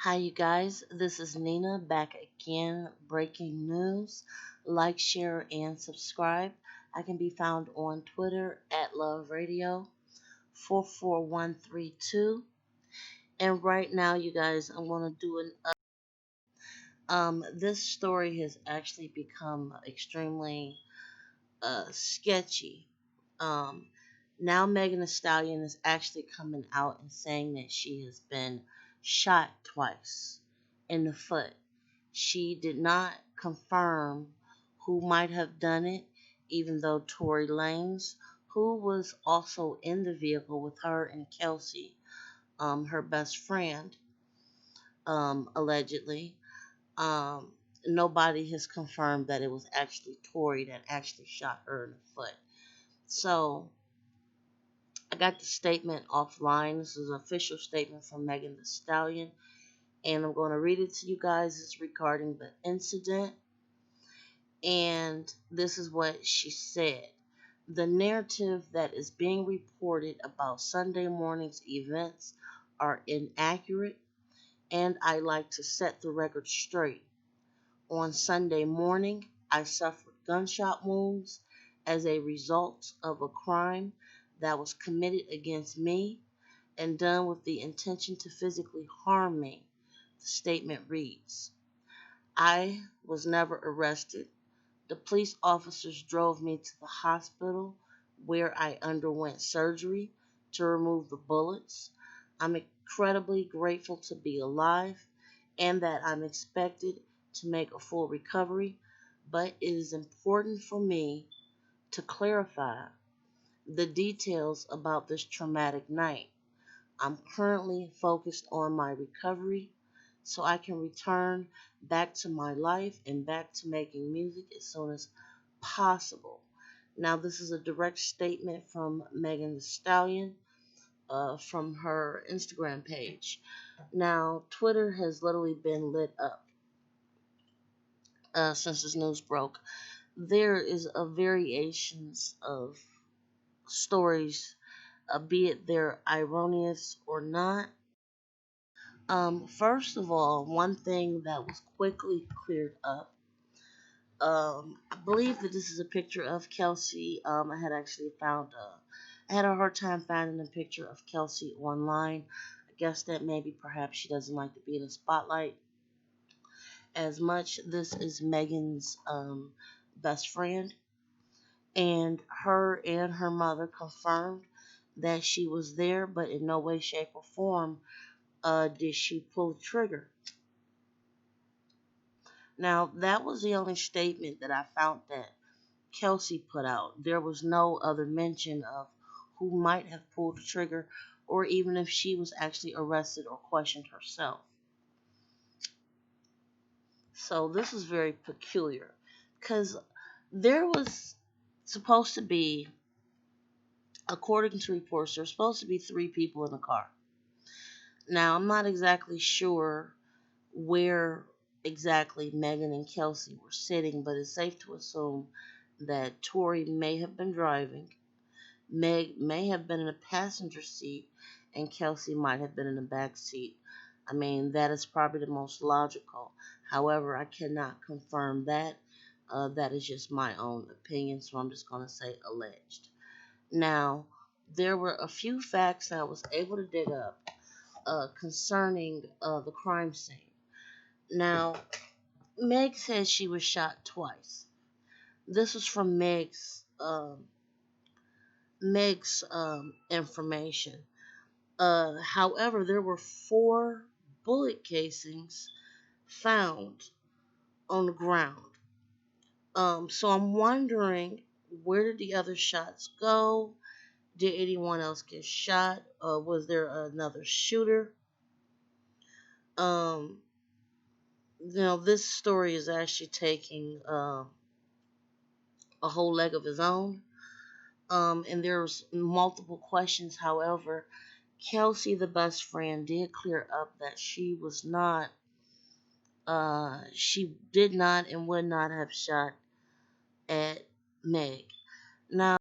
Hi, you guys. This is Nina back again. Breaking news. Like, share, and subscribe. I can be found on Twitter at Love Radio 44132. And right now, you guys, I'm going to do this story has actually become extremely sketchy. Um, Now Megan Thee Stallion is actually coming out and saying that she has been shot twice in the foot. She did not confirm who might have done it, even though Tory Lanez, who was also in the vehicle with her and Kelsey, her best friend, allegedly, um, nobody has confirmed that it was actually Tory that actually shot her in the foot. So I got the statement offline. This is an official statement from Megan Thee Stallion, and I'm going to read it to you guys. It's regarding the incident, and this is what she said. The narrative that is being reported about Sunday morning's events are inaccurate, and I like to set the record straight. On Sunday morning, I suffered gunshot wounds as a result of a crime that was committed against me and done with the intention to physically harm me. The statement reads, I was never arrested. The police officers drove me to the hospital where I underwent surgery to remove the bullets. I'm incredibly grateful to be alive and that I'm expected to make a full recovery, but it is important for me to clarify the details about this traumatic night. I'm currently focused on my recovery so I can return back to my life and back to making music as soon as possible. Now, this is a direct statement from Megan Thee Stallion from her Instagram page. Now, Twitter has literally been lit up since this news broke. There is a variations of stories, be it they're erroneous or not. First of all, one thing that was quickly cleared up. I believe that this is a picture of Kelsey. I had actually found. I had a hard time finding a picture of Kelsey online. I guess that maybe perhaps she doesn't like to be in the spotlight as much. This is Megan's best friend, and her mother confirmed that she was there, but in no way, shape, or form did she pull the trigger. Now, that was the only statement that I found that Kelsey put out. There was no other mention of who might have pulled the trigger or even if she was actually arrested or questioned herself. So this is very peculiar because there was supposed to be, according to reports, there were supposed to be three people in the car. Now, I'm not exactly sure where exactly Megan and Kelsey were sitting, but it's safe to assume that Tory may have been driving, Meg may have been in a passenger seat, and Kelsey might have been in the back seat. I mean, that is probably the most logical. However, I cannot confirm that. That is just my own opinion, so I'm just going to say alleged. Now, there were a few facts I was able to dig up concerning the crime scene. Now, Meg says she was shot twice. This was from Meg's information. However, there were four bullet casings found on the ground. So I'm wondering, where did the other shots go? Did anyone else get shot? Was there another shooter? Um, this story is actually taking a whole leg of its own. And there's multiple questions. However, Kelsey, the best friend, did clear up that she did not and would not have shot at Meg. Now,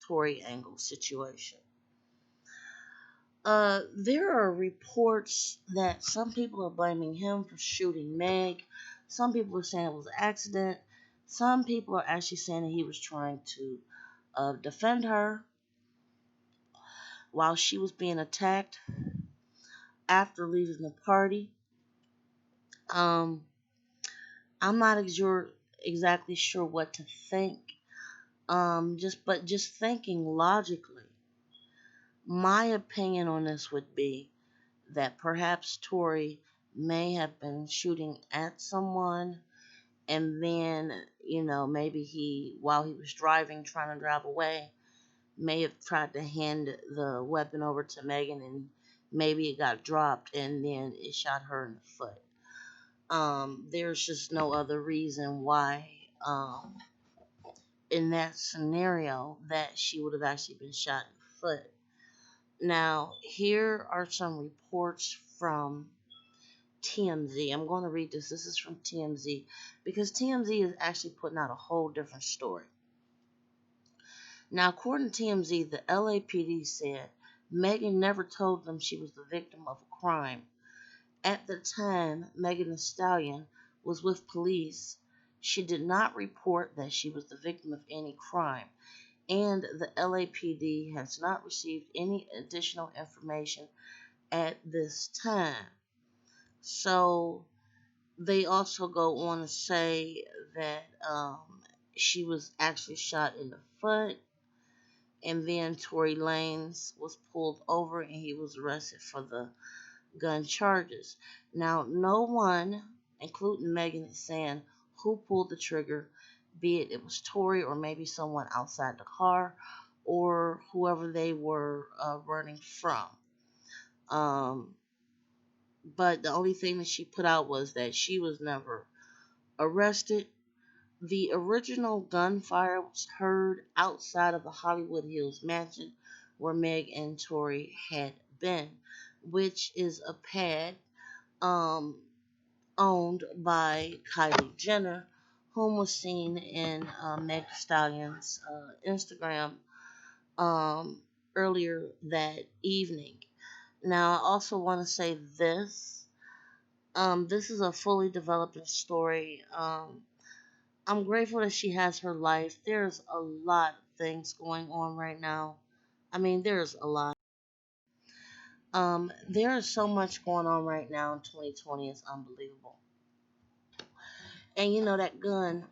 Tory angle situation. There are reports that some people are blaming him for shooting Meg. Some people are saying it was an accident. Some people are actually saying that he was trying to defend her while she was being attacked after leaving the party. Um, I'm not exactly sure what to think. Just thinking logically, my opinion on this would be that perhaps Tory may have been shooting at someone, and then, maybe while he was driving, trying to drive away, may have tried to hand the weapon over to Megan, and maybe it got dropped, and then it shot her in the foot. There's just no other reason why, in that scenario, that she would have actually been shot in the foot. Now, here are some reports from TMZ. I'm going to read this. This is from TMZ because TMZ is actually putting out a whole different story. Now, according to TMZ, the LAPD said Megan never told them she was the victim of a crime. At the time Meg Thee Stallion was with police, she did not report that she was the victim of any crime, and the LAPD has not received any additional information at this time. So they also go on to say that she was actually shot in the foot, and then Tory Lanez was pulled over and he was arrested for the gun charges. Now, no one, including Megan, is saying who pulled the trigger, be it was Tory or maybe someone outside the car or whoever they were running from. Um, but the only thing that she put out was that she was never arrested. The original gunfire was heard outside of the Hollywood Hills mansion where Meg and Tory had been, which is a pad um, owned by Kylie Jenner, whom was seen in Meg Thee Stallion's Instagram um, earlier that evening. Now, I also want to say this. This is a fully developing story. I'm grateful that she has her life. There's a lot of things going on right now. I mean, there's a lot. There is so much going on right now in 2020. It's unbelievable. And that gun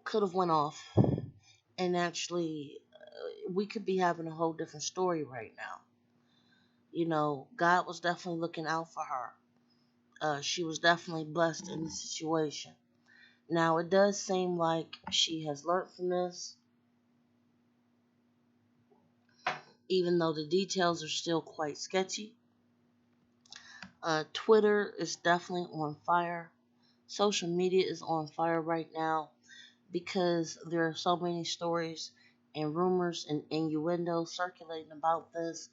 could have went off, and actually, we could be having a whole different story right now. God was definitely looking out for her. She was definitely blessed in the situation. Now, it does seem like she has learned from this, even though the details are still quite sketchy. Twitter is definitely on fire. Social media is on fire right now because there are so many stories and rumors and innuendos circulating about this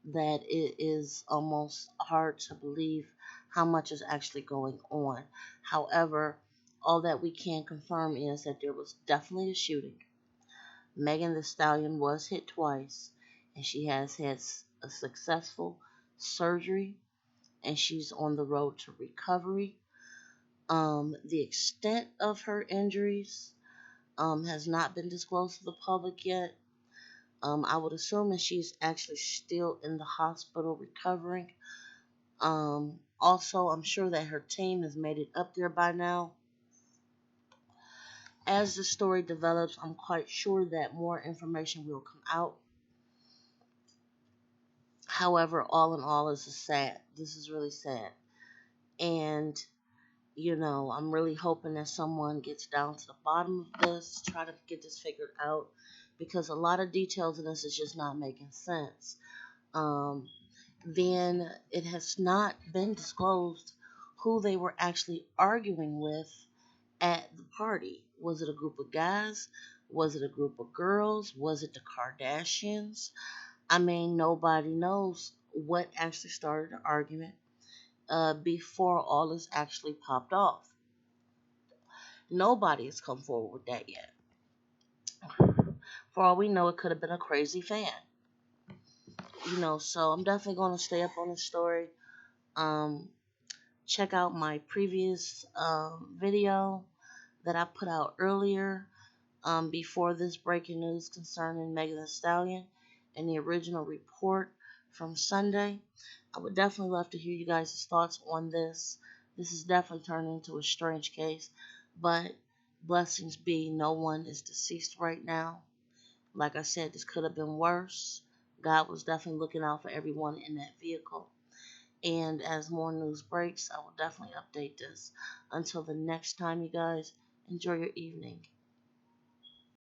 that it is almost hard to believe how much is actually going on. However, all that we can confirm is that there was definitely a shooting. Megan Thee Stallion was hit twice, and she has had a successful surgery, and she's on the road to recovery. The extent of her injuries has not been disclosed to the public yet. I would assume that she's actually still in the hospital recovering. Also, I'm sure that her team has made it up there by now. As the story develops, I'm quite sure that more information will come out. However, all in all, this is really sad. And, I'm really hoping that someone gets down to the bottom of this, try to get this figured out, because a lot of details in this is just not making sense. Then it has not been disclosed who they were actually arguing with at the party. Was it a group of guys? Was it a group of girls? Was it the Kardashians? I mean, nobody knows what actually started the argument before all this actually popped off. Nobody has come forward with that yet. For all we know, it could have been a crazy fan. So I'm definitely going to stay up on the story. Um, check out my previous video that I put out earlier before this breaking news concerning Meg Thee Stallion and the original report from Sunday. I would definitely love to hear you guys' thoughts on this. This is definitely turned into a strange case, but blessings be, no one is deceased right now. Like I said, this could have been worse. God was definitely looking out for everyone in that vehicle. And as more news breaks, I will definitely update this. Until the next time, you guys, enjoy your evening.